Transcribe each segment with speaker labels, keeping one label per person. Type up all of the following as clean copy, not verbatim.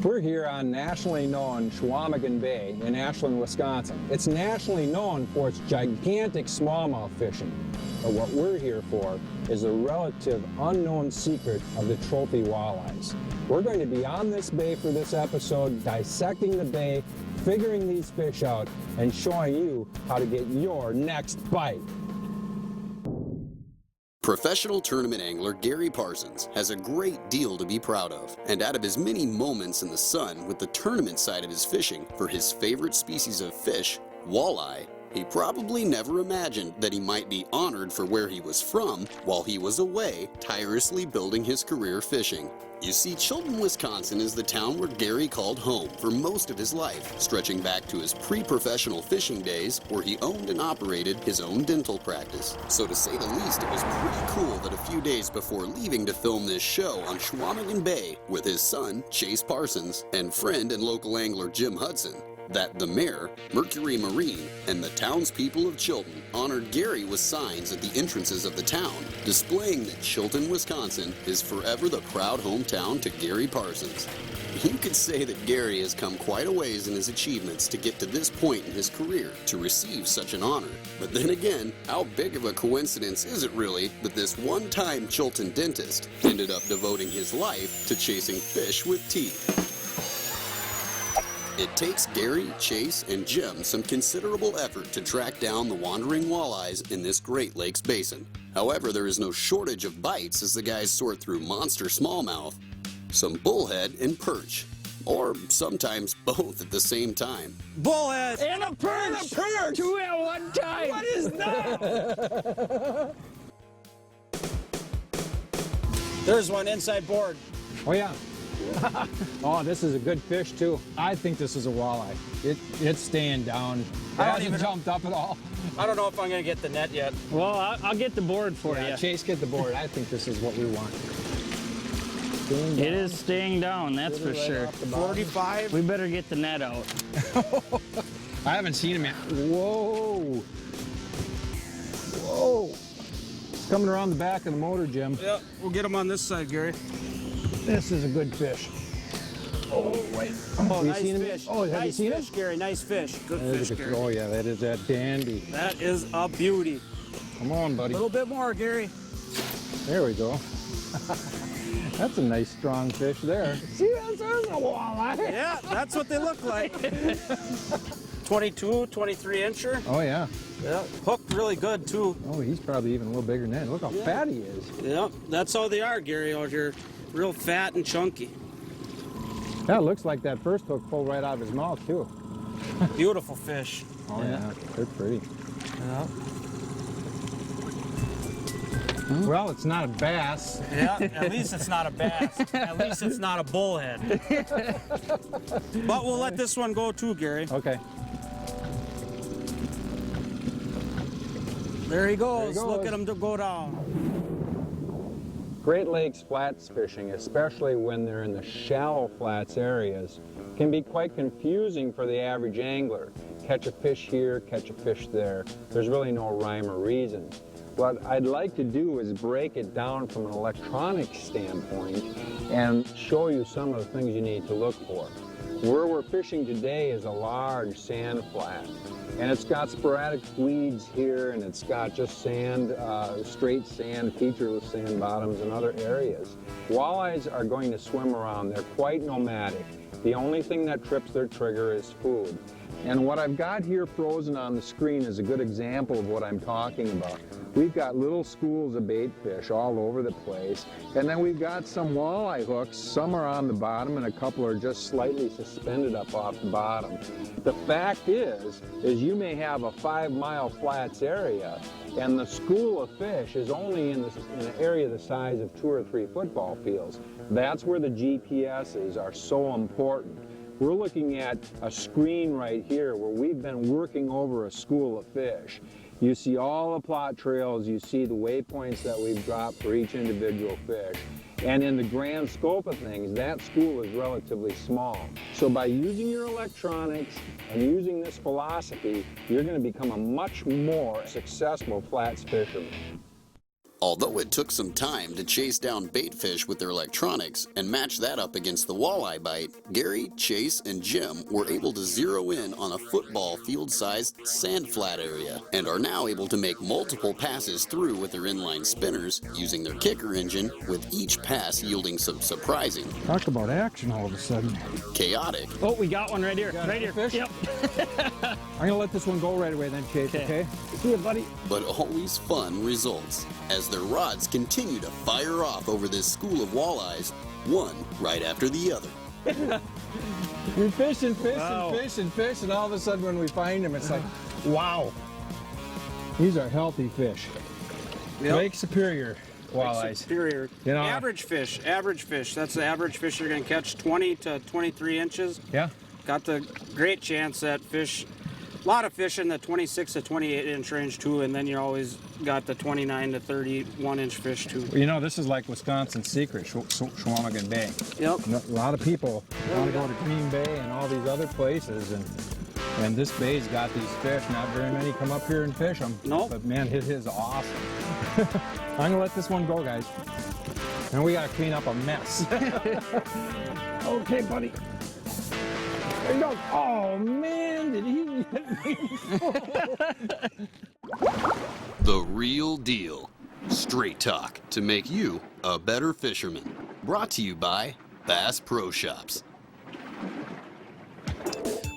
Speaker 1: We're here on nationally known Chequamegon Bay in Ashland, Wisconsin. It's nationally known for its gigantic smallmouth fishing. But what we're here for is the relative unknown secret of the trophy walleyes. We're going to be on this bay for this episode, dissecting the bay, figuring these fish out, and showing you how to get your next bite.
Speaker 2: Professional tournament angler Gary Parsons has a great deal to be proud of, and out of his many moments in the sun with the tournament side of his fishing for his favorite species of fish, walleye, he probably never imagined that he might be honored for where he was from while he was away tirelessly building his career fishing. You see, Chilton, Wisconsin is the town where Gary called home for most of his life, stretching back to his pre-professional fishing days where he owned and operated his own dental practice. So to say the least, it was pretty cool that a few days before leaving to film this show on Chequamegon Bay with his son, Chase Parsons, and friend and local angler Jim Hudson, that the mayor, Mercury Marine, and the townspeople of Chilton honored Gary with signs at the entrances of the town, displaying that Chilton, Wisconsin is forever the proud hometown to Gary Parsons. You could say that Gary has come quite a ways in his achievements to get to this point in his career to receive such an honor. But then again, how big of a coincidence is it really that this one-time Chilton dentist ended up devoting his life to chasing fish with teeth? It takes Gary, Chase, and Jim some considerable effort to track down the wandering walleyes in this Great Lakes basin. However, there is no shortage of bites as the guys sort through monster smallmouth, some bullhead, and perch. Or sometimes both at the same time.
Speaker 3: Bullhead!
Speaker 1: And a perch!
Speaker 3: And a perch!
Speaker 1: Two at one time!
Speaker 3: What is that? There's one inside board.
Speaker 1: Oh yeah. Oh, this is a good fish too. I think this is a walleye. It's staying down. It hasn't jumped up at all.
Speaker 3: I don't know if I'm going to get the net yet.
Speaker 4: Well, I'll get the board for you.
Speaker 1: Chase, get the board. I think this is what we want.
Speaker 4: It is staying down, that's for sure.
Speaker 3: 45.
Speaker 4: We better get the net out.
Speaker 1: I haven't seen him yet. Whoa. Whoa. It's coming around the back of the motor, Jim.
Speaker 3: Yeah, we'll get him on this side, Gary.
Speaker 1: This is a good fish. Oh, wait.
Speaker 3: Oh, nice fish.
Speaker 1: Oh, have you seen
Speaker 3: fish,
Speaker 1: it?
Speaker 3: Gary. Nice fish. Good fish, Gary.
Speaker 1: Oh, yeah, that is that dandy.
Speaker 3: That is a beauty.
Speaker 1: Come on, buddy.
Speaker 3: A little bit more, Gary.
Speaker 1: There we go. That's a nice, strong fish there. See, there's a walleye.
Speaker 3: Yeah, that's what they look like. 22, 23 incher.
Speaker 1: Oh, yeah.
Speaker 3: Yeah, hooked really good, too.
Speaker 1: Oh, he's probably even a little bigger than that. Look how fat he is.
Speaker 3: Yeah, that's how they are, Gary, out here. Real fat and chunky.
Speaker 1: That looks like that first hook pulled right out of his mouth, too.
Speaker 3: Beautiful fish.
Speaker 1: Oh, yeah. They're pretty.
Speaker 3: Yeah.
Speaker 1: Well, it's not a bass.
Speaker 3: Yeah, at least it's not a bass. At least it's not a bullhead. But we'll let this one go too, Gary.
Speaker 1: Okay.
Speaker 3: There he goes. Look at him go down.
Speaker 1: Great Lakes flats fishing, especially when they're in the shallow flats areas, can be quite confusing for the average angler. Catch a fish here, catch a fish there. There's really no rhyme or reason. What I'd like to do is break it down from an electronic standpoint and show you some of the things you need to look for. Where we're fishing today is a large sand flat, and it's got sporadic weeds here, and it's got just sand, straight sand, featureless sand bottoms and other areas. Walleyes are going to swim around. They're quite nomadic. The only thing that trips their trigger is food. And what I've got here frozen on the screen is a good example of what I'm talking about. We've got little schools of bait fish all over the place, and then we've got some walleye hooks. Some are on the bottom and a couple are just slightly suspended up off the bottom. The fact is you may have a 5-mile flats area, and the school of fish is only in an area the size of 2 or 3 football fields. That's where the GPSs are so important. We're looking at a screen right here where we've been working over a school of fish. You see all the plot trails, you see the waypoints that we've dropped for each individual fish. And in the grand scope of things, that school is relatively small. So by using your electronics and using this philosophy, you're going to become a much more successful flats fisherman.
Speaker 2: Although it took some time to chase down bait fish with their electronics and match that up against the walleye bite, Gary, Chase, and Jim were able to zero in on a football field-sized sand flat area and are now able to make multiple passes through with their inline spinners using their kicker engine, with each pass yielding some surprising,
Speaker 1: Talk about action all of a sudden.
Speaker 2: chaotic,
Speaker 4: Oh, we got one right here. Right here.
Speaker 1: Fish?
Speaker 4: Yep.
Speaker 1: I'm gonna let this one go right away then, Chase, okay? See you, buddy.
Speaker 2: but always fun results as their rods continue to fire off over this school of walleyes, one right after the other.
Speaker 1: You're fishing,
Speaker 4: Wow.
Speaker 1: and all of a sudden when we find them, it's like, wow. These are healthy fish.
Speaker 3: Yep.
Speaker 1: Lake Superior walleyes.
Speaker 3: Superior.
Speaker 1: You know,
Speaker 3: average fish. That's the average fish you're going to catch, 20 to 23 inches.
Speaker 1: Yeah.
Speaker 3: Got the great chance at fish. A lot of fish in the 26 to 28 inch range too, and then you always got the 29 to 31 inch fish too.
Speaker 1: You know, this is like Wisconsin's secret, Chequamegon Bay.
Speaker 3: Yep.
Speaker 1: A lot of people want to go to Green Bay and all these other places, and this bay's got these fish. Not very many come up here and fish them.
Speaker 3: Nope.
Speaker 1: But man, it is awesome. I'm gonna let this one go, guys. And we gotta clean up a mess. Okay, buddy. There you go. Oh man, did he hit me?
Speaker 2: The real deal. Straight talk to make you a better fisherman. Brought to you by Bass Pro Shops.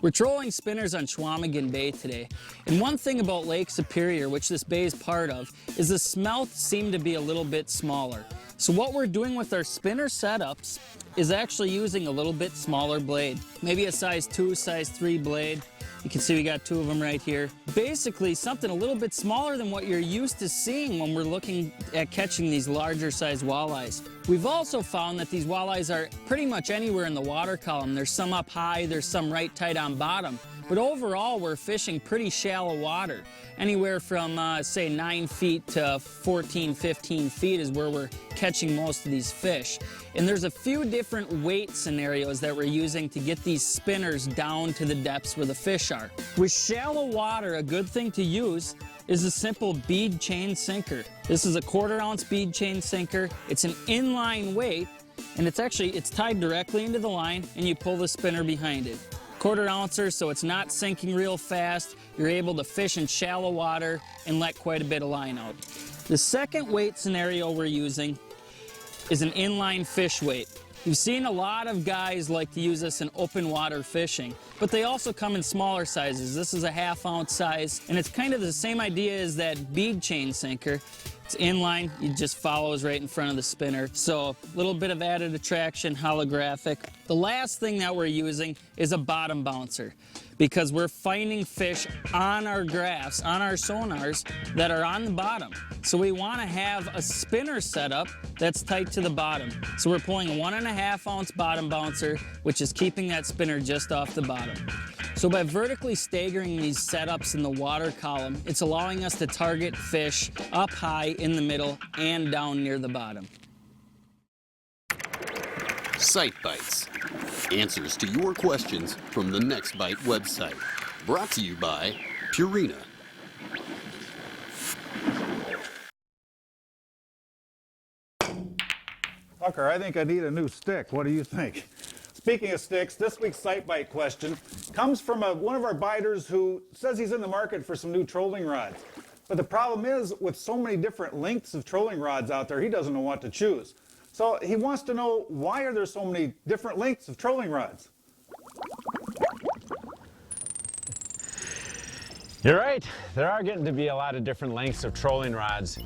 Speaker 4: We're trolling spinners on Chequamegon Bay today, and one thing about Lake Superior, which this bay is part of, is the smelt seem to be a little bit smaller. So what we're doing with our spinner setups is actually using a little bit smaller blade, maybe a size 2, size 3 blade. You can see we got 2 of them right here. Basically something a little bit smaller than what you're used to seeing when we're looking at catching these larger size walleyes. We've also found that these walleyes are pretty much anywhere in the water column. There's some up high, there's some right tight on bottom. But overall, we're fishing pretty shallow water. Anywhere from, say, 9 feet to 14, 15 feet is where we're catching most of these fish. And there's a few different weight scenarios that we're using to get these spinners down to the depths where the fish are. With shallow water, a good thing to use is a simple bead chain sinker. This is a 1/4 ounce bead chain sinker. It's an inline weight, and it's tied directly into the line, and you pull the spinner behind it. 1/4 ouncer, so it's not sinking real fast. You're able to fish in shallow water and let quite a bit of line out. The second weight scenario we're using is an inline fish weight. You've seen a lot of guys like to use this in open water fishing, but they also come in smaller sizes. This is a 1/2 ounce size, and it's kind of the same idea as that bead chain sinker. It's inline, it just follows right in front of the spinner. So a little bit of added attraction, holographic. The last thing that we're using is a bottom bouncer, because we're finding fish on our graphs, on our sonars that are on the bottom. So we want to have a spinner setup that's tight to the bottom. So we're pulling a 1.5 ounce bottom bouncer, which is keeping that spinner just off the bottom. So by vertically staggering these setups in the water column, it's allowing us to target fish up high, in the middle, and down near the bottom.
Speaker 2: Sight Bites. Answers to your questions from the Next Bite website. Brought to you by Purina.
Speaker 5: Tucker, I think I need a new stick. What do you think? Speaking of sticks, this week's Sight Bite question comes from one of our biters who says he's in the market for some new trolling rods. But the problem is, with so many different lengths of trolling rods out there, he doesn't know what to choose. So he wants to know, why are there so many different lengths of trolling rods?
Speaker 1: You're right. There are getting to be a lot of different lengths of trolling rods.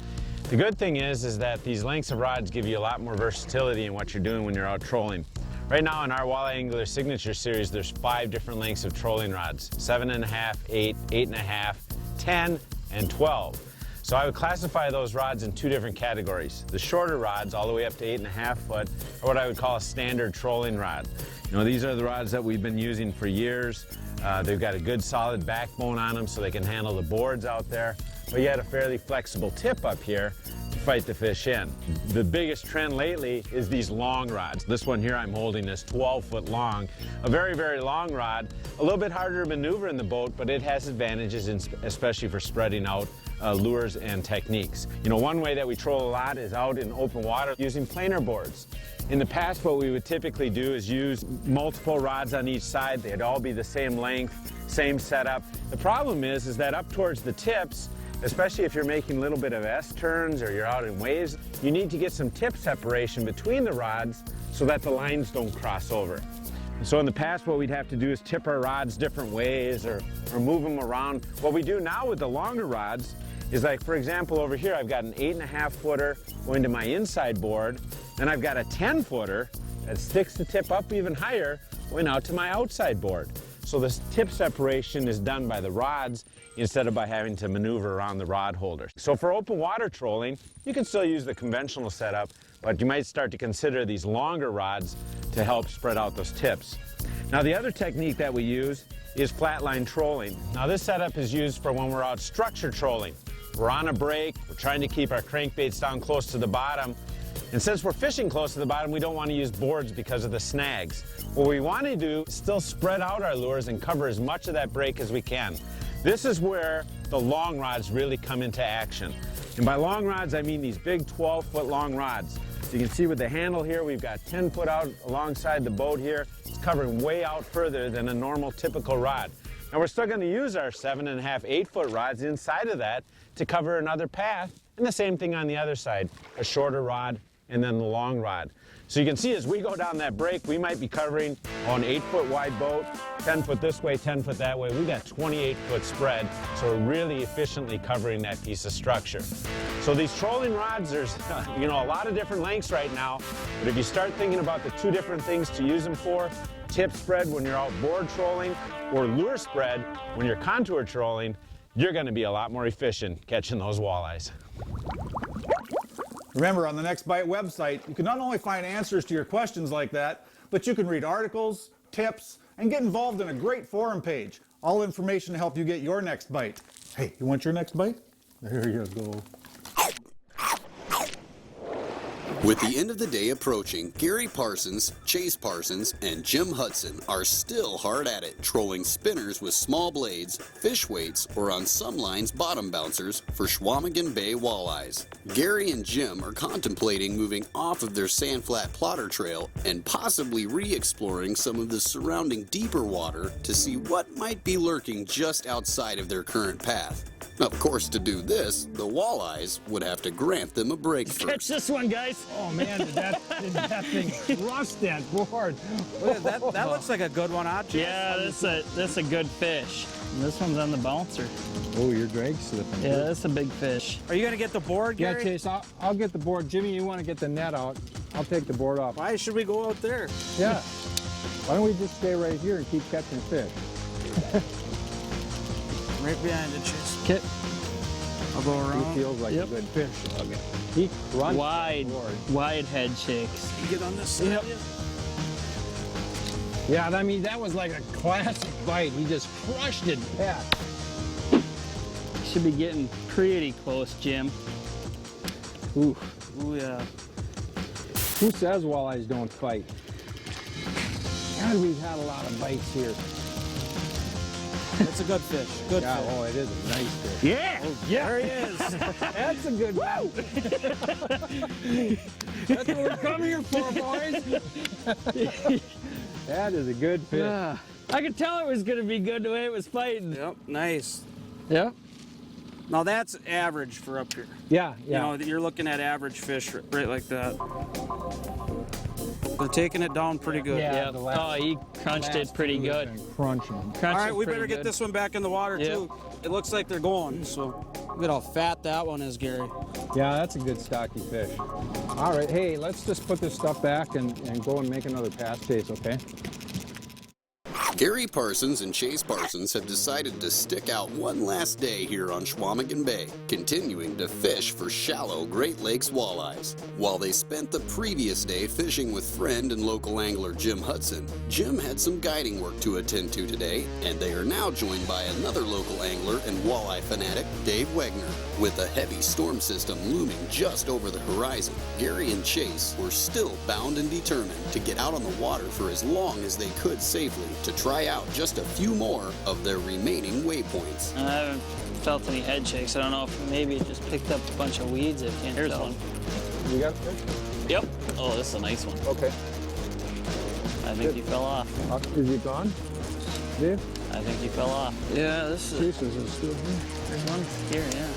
Speaker 1: The good thing is that these lengths of rods give you a lot more versatility in what you're doing when you're out trolling. Right now in our Walleye Angler Signature Series, there's 5 different lengths of trolling rods: 7.5, 8, 8.5, 10, and 12. So I would classify those rods in 2 different categories. The shorter rods, all the way up to 8.5 foot, are what I would call a standard trolling rod. You know, these are the rods that we've been using for years. They've got a good solid backbone on them so they can handle the boards out there, but yet a fairly flexible tip up here to
Speaker 6: fight the fish in. The biggest trend lately is these long rods. This one here I'm holding is 12 foot long, a very, very long rod. A little bit harder to maneuver in the boat, but it has advantages, especially for spreading out lures and techniques. You know, one way that we troll a lot is out in open water using planer boards. In the past, what we would typically do is use multiple rods on each side. They'd all be the same length, same setup. The problem is that up towards the tips, especially if you're making a little bit of S-turns or you're out in waves, you need to get some tip separation between the rods so that the lines don't cross over. So in the past, what we'd have to do is tip our rods different ways or move them around. What we do now with the longer rods is, like, for example, over here, I've got an 8.5 footer going to my inside board, and I've got a 10 footer that sticks the tip up even higher going out to my outside board. So this tip separation is done by the rods instead of by having to maneuver around the rod holder. So for open water trolling, you can still use the conventional setup, but you might start to consider these longer rods to help spread out those tips. Now, the other technique that we use is flatline trolling. Now, this setup is used for when we're out structure trolling. We're on a break, we're trying to keep our crankbaits down close to the bottom, and since we're fishing close to the bottom, we don't want to use boards because of the snags. What we want to do is still spread out our lures and cover as much of that break as we can. This is where the long rods really come into action. And by long rods, I mean these big 12-foot long rods. So you can see with the handle here, we've got 10 foot out alongside the boat here. It's covering way out further than a normal typical rod. Now, we're still going to use our 7.5, 8-foot rods inside of that to cover another path, and the same thing on the other side, a shorter rod and then the long rod. So you can see as we go down that break, we might be covering on an 8-foot wide boat, 10 foot this way, 10 foot that way. We got 28-foot spread, so we're really efficiently covering that piece of structure. So these trolling rods, there's a lot of different lengths right now, but if you start thinking about the two different things to use them for, tip spread when you're outboard trolling or lure spread when you're contour trolling, you're going to be a lot more efficient catching those walleyes.
Speaker 5: Remember, on the Next Bite website, you can not only find answers to your questions like that, but you can read articles, tips, and get involved in a great forum page. All information to help you get your next bite. Hey, you want your next bite? There you go.
Speaker 2: With the end of the day approaching, Gary Parsons, Chase Parsons, and Jim Hudson are still hard at it, trolling spinners with small blades, fish weights, or on some lines bottom bouncers for Chequamegon Bay walleyes. Gary and Jim are contemplating moving off of their sandflat plotter trail and possibly re-exploring some of the surrounding deeper water to see what might be lurking just outside of their current path. Of course, to do this, the walleyes would have to grant them a break first.
Speaker 4: Catch this one, guys.
Speaker 1: Oh man, did that thing thrust that board?
Speaker 3: That looks like a good one, huh, Chase?
Speaker 4: Yeah, that's a good fish. And this one's on the bouncer.
Speaker 1: Oh, your drag's slipping.
Speaker 4: Yeah, that's a big fish.
Speaker 3: Are you going to get the board,
Speaker 1: Yeah,
Speaker 3: Gary?
Speaker 1: Chase, I'll get the board. Jimmy, you want to get the net out? I'll take the board off.
Speaker 3: Why should we go out there?
Speaker 1: Yeah. Why don't we just stay right here and keep catching fish?
Speaker 3: Right behind it, Chase.
Speaker 4: Kit.
Speaker 3: I'll go around.
Speaker 1: He feels like
Speaker 4: Yep.
Speaker 1: a good fish. Okay. He crunched
Speaker 4: Wide,
Speaker 1: the board.
Speaker 4: wide head shakes.
Speaker 3: You get on this side.
Speaker 4: Yep.
Speaker 1: Yeah, I mean, that was like a classic bite. He just crushed it back.
Speaker 4: Should be getting pretty close, Jim.
Speaker 1: Ooh.
Speaker 3: Ooh, yeah.
Speaker 1: Who says walleyes don't fight? God, we've had a lot of bites here.
Speaker 3: That's a good fish. Good
Speaker 1: Yeah,
Speaker 3: fish.
Speaker 1: oh, it is a nice fish.
Speaker 4: Yeah.
Speaker 1: Oh, yeah.
Speaker 3: There he is.
Speaker 1: That's a good one. That's what we're coming here for, boys. That is a good fish.
Speaker 4: Yeah. I could tell it was going to be good the way it was fighting.
Speaker 3: Yep, nice.
Speaker 4: Yeah.
Speaker 3: Now that's average for up here.
Speaker 1: Yeah, yeah.
Speaker 3: You know, you're looking at average fish right like that. They're taking it down pretty good.
Speaker 1: Yeah.
Speaker 4: Yeah.
Speaker 1: the last-
Speaker 4: Oh, he crunched it pretty good.
Speaker 1: Crunching.
Speaker 4: Crunched
Speaker 3: All right,
Speaker 4: it
Speaker 3: we
Speaker 4: pretty
Speaker 3: better get
Speaker 4: good.
Speaker 3: this one back in the water
Speaker 4: Yeah.
Speaker 3: too. It looks like they're going, so look at how fat that one is, Gary.
Speaker 1: Yeah, that's a good stocky fish. All right, hey, let's just put this stuff back and go and make another pass chase, okay?
Speaker 2: Gary Parsons and Chase Parsons have decided to stick out one last day here on Chequamegon Bay, continuing to fish for shallow Great Lakes walleyes. While they spent the previous day fishing with friend and local angler Jim Hudson, Jim had some guiding work to attend to today, and they are now joined by another local angler and walleye fanatic, Dave Wegener. With a heavy storm system looming just over the horizon, Gary and Chase were still bound and determined to get out on the water for as long as they could safely to try out just a few more of their remaining waypoints.
Speaker 4: I haven't felt any head shakes. I don't know if maybe it just picked up a bunch of weeds. I can't
Speaker 1: Here's
Speaker 4: tell.
Speaker 1: one. You got fish?
Speaker 4: Yep. Oh, this is a nice one.
Speaker 1: Okay.
Speaker 4: I think he fell off.
Speaker 1: Is he gone, Dave?
Speaker 4: I think he fell off. Yeah, this is.
Speaker 1: Chases is still here.
Speaker 4: There's one here, yeah.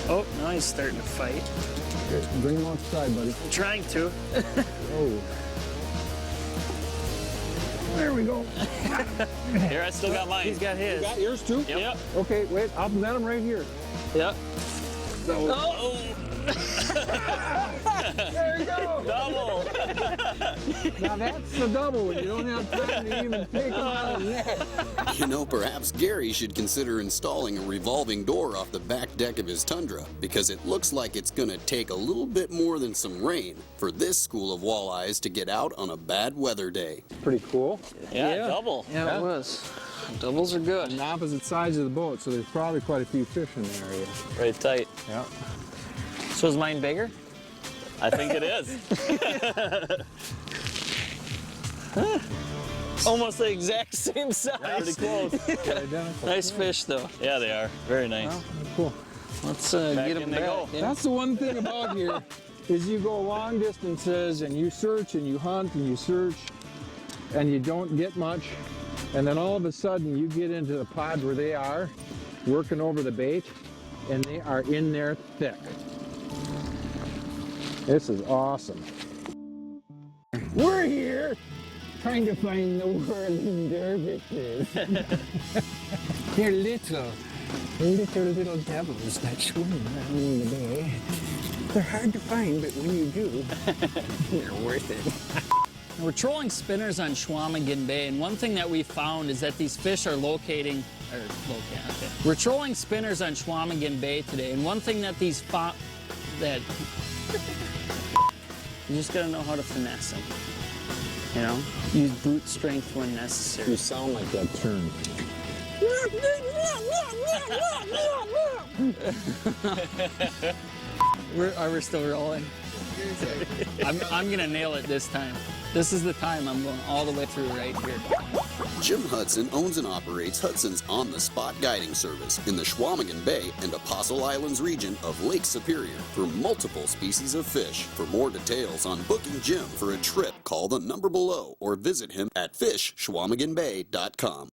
Speaker 4: Oh, now he's starting to fight.
Speaker 1: Okay, bring him outside, buddy.
Speaker 4: I'm trying to.
Speaker 1: Oh. There we go.
Speaker 4: Here, I still got mine. He's got his.
Speaker 1: You got yours too?
Speaker 4: Yep.
Speaker 1: Okay, wait, I'll net him right here.
Speaker 4: Yep.
Speaker 1: Oh. There you go.
Speaker 4: Double.
Speaker 1: Now that's the double when you don't have time to even take him out of the net.
Speaker 2: You know, perhaps Gary should consider installing a revolving door off the back deck of his Tundra, because it looks like it's gonna take a little bit more than some rain for this school of walleyes to get out on a bad weather day.
Speaker 1: Pretty cool.
Speaker 4: Yeah, double.
Speaker 1: Yeah.
Speaker 4: It was. Doubles are good.
Speaker 1: On opposite sides of the boat, so there's probably quite a few fish in the area.
Speaker 4: Right tight.
Speaker 1: Yeah.
Speaker 4: So is mine bigger? I think it is. Almost the exact same size. Pretty close.
Speaker 1: Identical.
Speaker 4: Nice fish, though. Yeah, they are. Very nice.
Speaker 1: Well, cool.
Speaker 4: Let's get them back. Yeah.
Speaker 1: That's the one thing about here is you go long distances and you search and you hunt and you search and you don't get much, and then all of a sudden you get into the pod where they are working over the bait and they are in there thick. This is awesome. We're here trying to find the whirling dervishes. They're little devils that swim around in the bay. They're hard to find, but when you do, they're worth it.
Speaker 4: We're trolling spinners on Chequamegon Bay, and one thing that we found is that these fish are okay. We're trolling spinners on Chequamegon Bay today, and one thing that you just gotta know how to finesse them. You know, use brute strength when necessary.
Speaker 1: You sound like that turn.
Speaker 4: Are we still rolling? I'm gonna nail it this time. This is the time. I'm going all the way through right here.
Speaker 2: Jim Hudson owns and operates Hudson's on-the-spot guiding service in the Chequamegon Bay and Apostle Islands region of Lake Superior for multiple species of fish. For more details on booking Jim for a trip, call the number below or visit him at fishchequamegonbay.com.